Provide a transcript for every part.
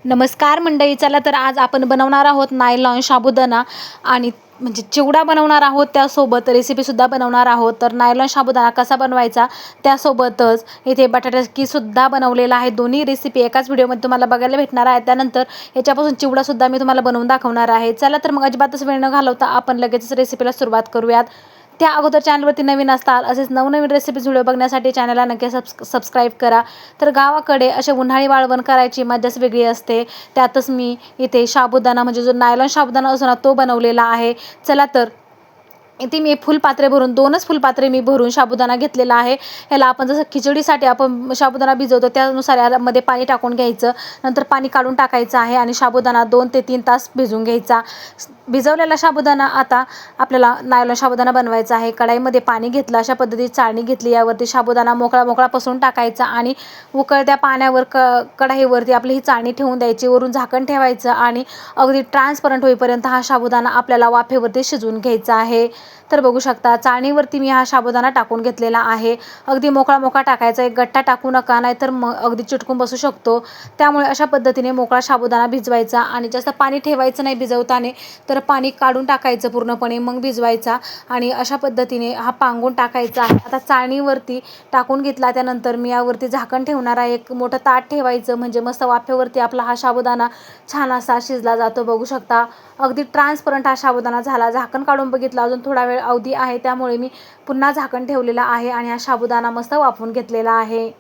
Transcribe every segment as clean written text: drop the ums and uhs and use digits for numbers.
नमस्कार मंडळी, चला तर आज आपण बनवणार आहोत नायलॉन साबुदाणा आणि म्हणजे चिवडा बनवणार आहोत, त्यासोबत रेसिपीसुद्धा बनवणार आहोत. तर नायलॉन साबुदाणा कसा बनवायचा त्यासोबतच इथे बटाटा सुद्धा बनवलेला आहे. दोन्ही रेसिपी एकाच व्हिडिओमध्ये तुम्हाला बघायला भेटणार आहे. त्यानंतर याच्यापासून चिवडासुद्धा मी तुम्हाला बनवून दाखवणार आहे. चला तर मग अजिबातच वेळ न घालवता आपण लगेचच रेसिपीला सुरुवात करूयात. त्या अगोदर चॅनलवरती नवीन असताल असेच नवनवीन रेसिपीज व्हिडिओ बघण्यासाठी चॅनलला नक्की सबस्क्राईब करा. तर गावाकडे असे उन्हाळी वाळवण करायची मजाच वेगळी असते. त्यातच मी इथे साबुदाणा म्हणजे जो नायलॉन साबुदाणा असतो ना तो बनवलेला आहे. चला तर इथे मी फुलपात्रे भरून 2च फुलपात्रे मी भरून साबुदाणा घेतलेला आहे. ह्याला आपण जसं खिचडीसाठी आपण साबुदाणा भिजवतो त्यानुसार यामध्ये पाणी टाकून घ्यायचं. नंतर पाणी काढून टाकायचं आहे आणि साबुदाणा 2 ते 3 तास भिजवून घ्यायचा. भिजवलेला साबुदाणा आता आपल्याला नायलॉन साबुदाणा बनवायचा आहे. कढाईमध्ये पाणी घेतलं, अशा पद्धतीची चाळणी घेतली, यावरती साबुदाणा मोकळा पसरून टाकायचा आणि उकळत्या पाण्यावर कढाईवरती आपली ही चाळणी ठेवून द्यायची. वरून झाकण ठेवायचं आणि अगदी ट्रान्सपरंट होईपर्यंत हा साबुदाणा आपल्याला वाफेवरती शिजवून घ्यायचा आहे. तर बघू शकता चाळणीवरती मी हा साबुदाणा टाकून घेतलेला आहे. अगदी मोकळा टाकायचा, एक गट्टा टाकू नका, नाहीतर मग अगदी चिटकून बसू शकतो. त्यामुळे अशा पद्धतीने मोकळा साबुदाणा भिजवायचा आणि जास्त पाणी ठेवायचं नाही भिजवताना, तर पाणी काढून टाकायचं पूर्णपणे मग भिजवायचा आणि अशा पद्धतीने हा पांगून टाकायचा आहे. आता चाळणीवरती टाकून घेतला, त्यानंतर मी यावरती झाकण ठेवणार आहे. एक मोठं ताट ठेवायचं म्हणजे मस्त वाफेवरती आपला हा साबुदाणा छान असा शिजला जातो. बघू शकता अगदी ट्रान्सपरंट हा साबुदाणा झाला. झाकण काढून बघितलं, अजून थोडा वेळ अवधी आहे, त्यामुळे मी पुन्हा झाकण ठेवलेलं आहे आणि हा साबुदाणा मस्त वाफवून घेतलेला आहे.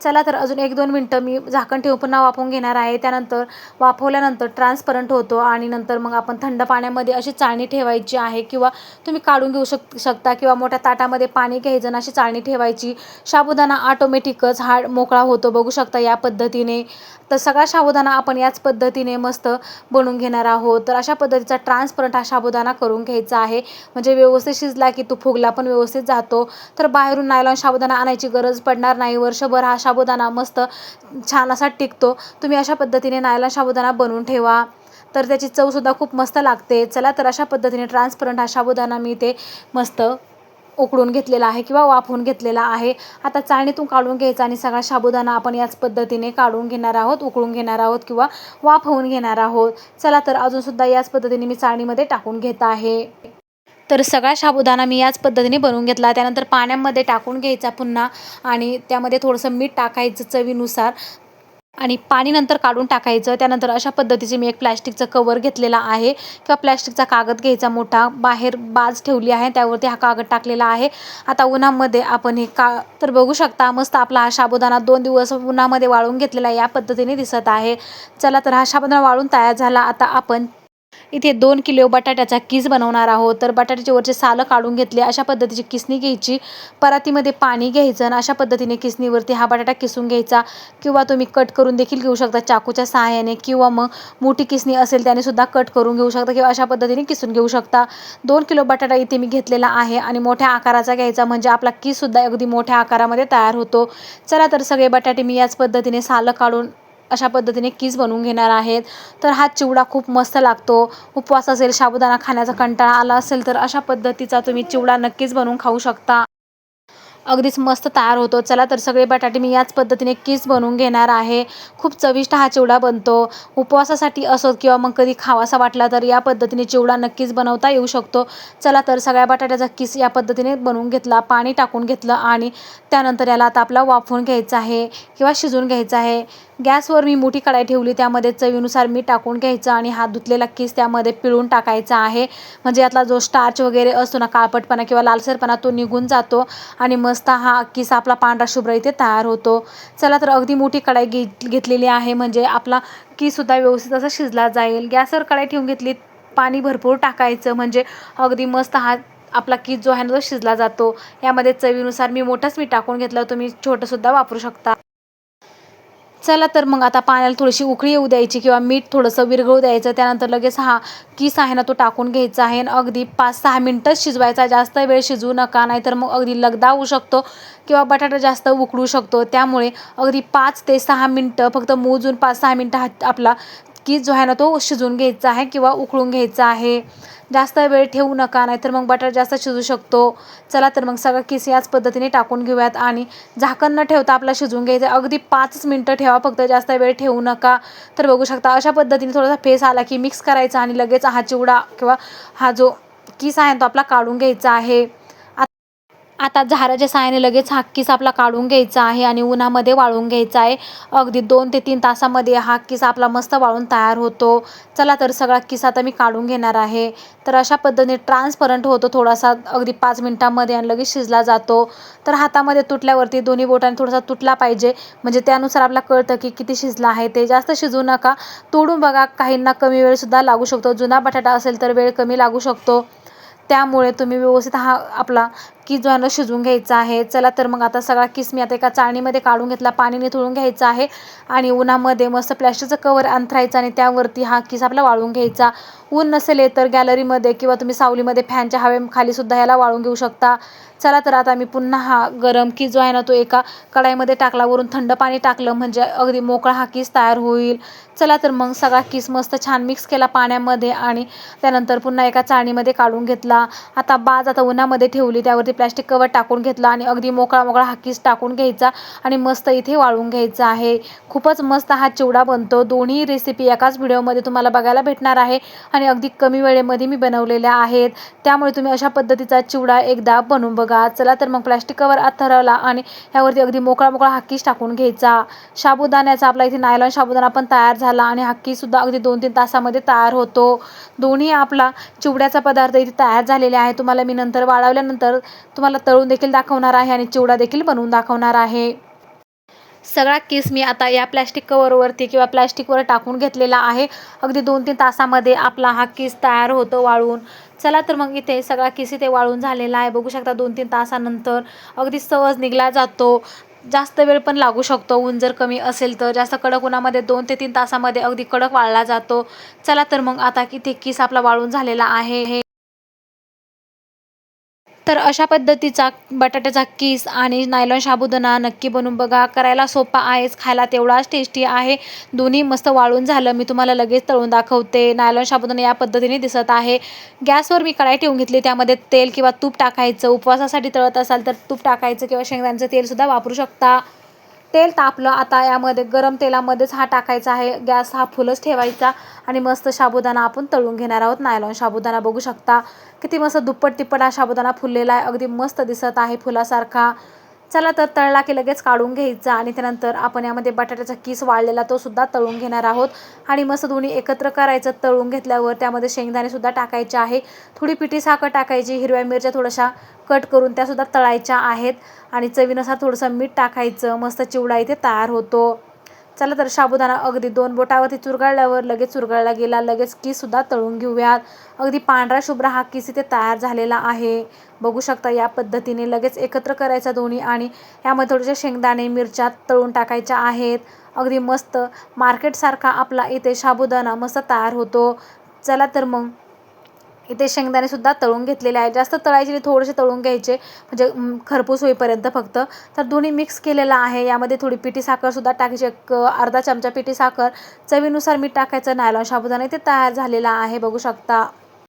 चला तर अजून 1-2 मिनटं मी झाकण ठेवून पुन्हा वाफवून घेणार आहे. त्यानंतर वाफवल्यानंतर ट्रान्सपरंट होतो आणि नंतर मग आपण थंड पाण्यामध्ये अशी चाळणी ठेवायची आहे किंवा तुम्ही काढून घेऊ शकता किंवा मोठ्या ताटामध्ये पाणी घ्यायचं आणि अशी चाळणी ठेवायची. साबुदाणा ऑटोमॅटिकच हा मोकळा होतो. बघू शकता या पद्धतीने. तर सगळा साबुदाणा आपण याच पद्धतीने मस्त बनवून घेणार आहोत. तर अशा पद्धतीचा ट्रान्सपरंट हा साबुदाणा करून घ्यायचा आहे, म्हणजे व्यवस्थित शिजला की तो फुगला पण व्यवस्थित जातो. तर बाहेरून नायलॉन साबुदाणा आणायची गरज पडणार नाही. वर्षभर हा साबुदाणा मस्त छान असा टिकतो. तुम्ही अशा पद्धतीने नायलॉन साबुदाणा बनवून ठेवा, तर त्याची चवसुद्धा खूप मस्त लागते. चला तर अशा पद्धतीने ट्रान्सपरंट हा साबुदाणा मी ते मस्त उकळून घेतलेला आहे किंवा वाफवून घेतलेला आहे. आता चाळणीतून काढून घ्यायचा आणि सगळा साबुदाणा आपण याच पद्धतीने काढून घेणार आहोत, उकळून घेणार आहोत किंवा वाफवून घेणार आहोत. चला तर अजूनसुद्धा याच पद्धतीने मी चाळणीमध्ये टाकून घेत आहे. तर सगळा साबुदाणा मी याच पद्धतीने बनवून घेतला. त्यानंतर पाण्यामध्ये टाकून घ्यायचा पुन्हा आणि त्यामध्ये थोडंसं मीठ टाकायचं चवीनुसार आणि पाणी नंतर काढून टाकायचं. त्यानंतर अशा पद्धतीचे मी एक प्लॅस्टिकचं कवर घेतलेला आहे किंवा प्लॅस्टिकचा कागद घ्यायचा मोठा, बाहेर बाज ठेवली आहे, त्यावरती हा कागद टाकलेला आहे. आता उन्हामध्ये आपण हे तर बघू शकता मस्त आपला हा साबुदाणा 2 दिवस उन्हामध्ये वाळून घेतलेला या पद्धतीने दिसत आहे. चला तर हा साबुदाणा वाळून तयार झाला. आता आपण इथे 2 किलो बटाट्याचा किस बनवणार आहोत. तर बटाट्याचे वरचे सालं काढून घेतले. अशा पद्धतीची किसणी घ्यायची, परातीमध्ये पाणी घ्यायचं आणि अशा पद्धतीने किसणीवरती हा बटाटा किसून घ्यायचा किंवा तुम्ही कट करून देखील घेऊ शकता चाकूच्या सहाय्याने किंवा मग मोठी किसणी असेल त्याने सुद्धा कट करून घेऊ शकता किंवा अशा पद्धतीने किसून घेऊ शकता. 2 किलो बटाटा इथे मी घेतलेला आहे आणि मोठ्या आकाराचा घ्यायचा, म्हणजे आपला किससुद्धा अगदी मोठ्या आकारामध्ये तयार होतो. चला तर सगळे बटाटे मी याच पद्धतीने सालं काढून अशा पद्धतीने किस बनवून घेणार आहेत. तर हा चिवडा खूप मस्त लागतो. उपवास असेल, साबुदाणा खाण्याचा कंटाळा आला असेल तर अशा पद्धतीचा तुम्ही चिवडा नक्कीच बनवून खाऊ शकता. अगदीच मस्त तयार होतो. चला तर सगळे बटाटे मी याच पद्धतीने किस बनवून घेणार आहे. खूप चविष्ट हा चिवडा बनतो. उपवासासाठी असो किंवा मग कधी खावासा वाटला तर या पद्धतीने चिवडा नक्कीच बनवता येऊ शकतो. चला तर सगळ्या बटाट्याचा किस या पद्धतीने बनवून घेतला, पाणी टाकून घेतलं आणि त्यानंतर याला आता आपला वाफवून घ्यायचं आहे किंवा शिजवून घ्यायचं आहे. गॅसवर मी मोठी कढाई ठेवली, त्यामध्ये चवीनुसार मीठ टाकून घ्यायचं आणि हा धुतलेला किस त्यामध्ये पिळून टाकायचा आहे, म्हणजे यातला जो स्टार्च वगैरे असतो ना, काळपटपणा किंवा लालसरपणा तो निघून जातो आणि मस्त हा किस आपला पांढरा शुभ्र इथे तयार होतो. चला तर अगदी मोठी कढाई घेतलेली आहे, म्हणजे आपला किससुद्धा व्यवस्थित असा शिजला जाईल. गॅसवर कढाई ठेवून घेतली, पाणी भरपूर टाकायचं, म्हणजे अगदी मस्त हा आपला किस जो आहे ना तो शिजला जातो. यामध्ये चवीनुसार मी मोठंच मीठ टाकून घेतलं, तुम्ही छोटंसुद्धा वापरू शकता. चला तर मग आता पाण्याला थोडीशी उकळी येऊ द्यायची किंवा मीठ थोडंसं विरघळू द्यायचं. त्यानंतर लगेच हा किस आहे ना तो टाकून घ्यायचा आहे आणि अगदी 5-6 मिनटंच शिजवायचा, जास्त वेळ शिजवू नका, नाहीतर मग अगदी लगदा होऊ शकतो किंवा बटाटा जास्त उकळू शकतो. त्यामुळे अगदी 5 ते 6 मिनटं, फक्त मोजून 5-6 मिनटं हा आपला किस जो आहे ना तो शिजवून घ्यायचा आहे किंवा उकळून घ्यायचा आहे. जास्त वेळ ठेवू नका, नाहीतर मग बटाटा जास्त शिजू शकतो. चला तर मग सगळा किस याच पद्धतीने टाकून घेऊयात आणि झाकण न ठेवता आपला शिजवून घ्यायचं. अगदी 5 मिनटं ठेवा फक्त, जास्त वेळ ठेवू नका. तर बघू शकता अशा पद्धतीने थोडासा फेस आला की मिक्स करायचा आणि लगेच हा चिवडा किंवा हा जो किस आहे तो आपला काढून घ्यायचा आहे. आता झाराच्या साहाय्याने लगेच हा किस आपला काढून घ्यायचा आहे आणि उन्हामध्ये वाळून घ्यायचा आहे. अगदी 2 ते 3 तासामध्ये हा किस आपला मस्त वाळून तयार होतो. चला तर सगळा किस आता मी काढून घेणार आहे. तर अशा पद्धतीने ट्रान्सपरंट होतो थोडासा, अगदी 5 मिनिटांमध्ये आणि लगेच शिजला जातो. तर हातामध्ये तुटल्यावरती दोन्ही बोटांनी थोडासा तुटला पाहिजे, म्हणजे त्यानुसार आपल्याला कळतं की किती शिजला आहे ते. जास्त शिजवू नका, तोडून बघा. काहींना कमी वेळसुद्धा लागू शकतो. जुना बटाटा असेल तर वेळ कमी लागू शकतो. त्यामुळे तुम्ही व्यवस्थित हा आपला किस जो आहे ना शिजवून घ्यायचा आहे. चला तर मग आता सगळा किस मी आता एका चाळणीमध्ये काढून घेतला, पाणी निथळून घ्यायचं आहे आणि उन्हामध्ये मस्त प्लॅस्टिकचं कवर अंथरायचं आणि त्यावरती हा किस आपला वाळून घ्यायचा. ऊन नसेल तर गॅलरीमध्ये किंवा तुम्ही सावलीमध्ये फॅनच्या हवेखाली सुद्धा ह्याला वाळून घेऊ शकता. चला तर आता मी पुन्हा हा गरम किस जो आहे ना तो एका कढाईमध्ये टाकला, वरून थंड पाणी टाकलं म्हणजे अगदी मोकळा हा किस तयार होईल. चला तर मग सगळा किस मस्त छान मिक्स केला पाण्यामध्ये आणि त्यानंतर पुन्हा एका चाळणीमध्ये काढून घेतला. आता उन्हामध्ये ठेवली, त्यावरती प्लॅस्टिक कवर टाकून घेतला आणि अगदी मोकळा मोकळा हा किस टाकून घ्यायचा आणि मस्त इथे वाळून घ्यायचा आहे. खूपच मस्त हा चिवडा बनतो. दोन्ही रेसिपी एकाच व्हिडिओमध्ये तुम्हाला बघायला भेटणार आहे आणि अगदी कमी वेळेमध्ये मी बनवलेल्या आहेत. त्यामुळे तुम्ही अशा पद्धतीचा चिवडा एकदा बनवून बघा. चला तर मग प्लॅस्टिक कवर आथरवला आणि ह्यावरती अगदी मोकळा मोकळा हा किस टाकून घ्यायचा. साबुदाण्याचा आपला इथे नायलॉन साबुदाणा पण तयार झाला आणि हा किससुद्धा अगदी 2-3 तासामध्ये तयार होतो. दोन्ही आपला चिवड्याचा पदार्थ इथे तयार झालेले आहे. तुम्हाला मी नंतर वाळवल्यानंतर तुम्हाला तळून देखील दाखवणार आहे आणि चिवडा देखील बनवून दाखवणार आहे. सगळा किस मी आता या प्लॅस्टिक कवरवरती किंवा प्लॅस्टिकवर टाकून घेतलेला आहे. अगदी 2-3 तासामध्ये आपला हा किस तयार होतो वाळून. चला तर मग इथे सगळा किस इथे वाळून झालेला आहे. बघू शकता 2-3 तासानंतर अगदी सहज निघला जातो. जास्त वेळ पण लागू शकतो, ऊन जर कमी असेल तर. जास्त कडक उन्हामध्ये 2 ते 3 तासामध्ये अगदी कडक वाळला जातो. चला तर मग आता इथे किस आपला वाळून झालेला आहे. तर अशा पद्धतीचा बटाट्याचा किस आणि नायलॉन साबुदाणा नक्की बनवून बघा. करायला सोपा आहेच, खायला तेवढाच टेस्टी आहे. दोन्ही मस्त वाळून झालं. मी तुम्हाला लगेच तळून दाखवते. नायलॉन साबुदाणा या पद्धतीने दिसत आहे. गॅसवर मी कढाई ठेवून घेतली, त्यामध्ये तेल किंवा तूप टाकायचं. उपवासासाठी तळत असाल तर तूप टाकायचं किंवा शेंगदाण्याचं तेलसुद्धा वापरू शकता. तेल तापलं, आता यामध्ये गरम तेलामध्येच हा टाकायचा आहे. गॅस हा फुलच ठेवायचा आणि मस्त साबुदाणा आपण तळून घेणार आहोत. नायलॉन साबुदाणा बघू शकता किती मस्त दुप्पट तिप्पट हा साबुदाणा फुललेला आहे. अगदी मस्त दिसत आहे फुलासारखा. चला तर तळला की लगेच काढून घ्यायचा आणि त्यानंतर आपण यामध्ये बटाट्याचा किस वाळलेला तो सुद्धा तळून घेणार आहोत आणि मस्त दोन्ही एकत्र करायचं. तळून घेतल्यावर त्यामध्ये शेंगदाणे सुद्धा टाकायचे आहे, थोडी पिठी साखर टाकायची, हिरव्या मिरच्या थोड्याशा कट करून त्यासुद्धा तळायच्या आहेत आणि चवीनुसार थोडंसं मीठ टाकायचं. मस्त चिवडा इथे तयार होतो. चला तर साबुदाणा अगदी 2 बोटावरती चुरगळल्यावर लगेच चुरगळला गेला. लगेच किससुद्धा तळून घेऊयात. अगदी पांढरा शुभ्र हा किस इथे तयार झालेला आहे. बघू शकता या पद्धतीने लगेच एकत्र करायचा दोन्ही आणि यामध्ये थोडेसे शेंगदाणे मिरच्या तळून टाकायच्या आहेत. अगदी मस्त मार्केटसारखा आपला इथे साबुदाणा मस्त तयार होतो. चला तर मग इथे शेंगदाणेसुद्धा तळून घेतलेले आहे. जास्त तळायचे नाही, थोडेसे तळून घ्यायचे म्हणजे खरपूस होईपर्यंत फक्त. तर दोन्ही मिक्स केलेलं आहे. यामध्ये थोडी पिठी साखरसुद्धा टाकायची, एक अर्धा चमचा पिठी साखर, चवीनुसार मीठ टाकायचं. नायलॉन साबुदाणा इथे तयार झालेला आहे बघू शकता.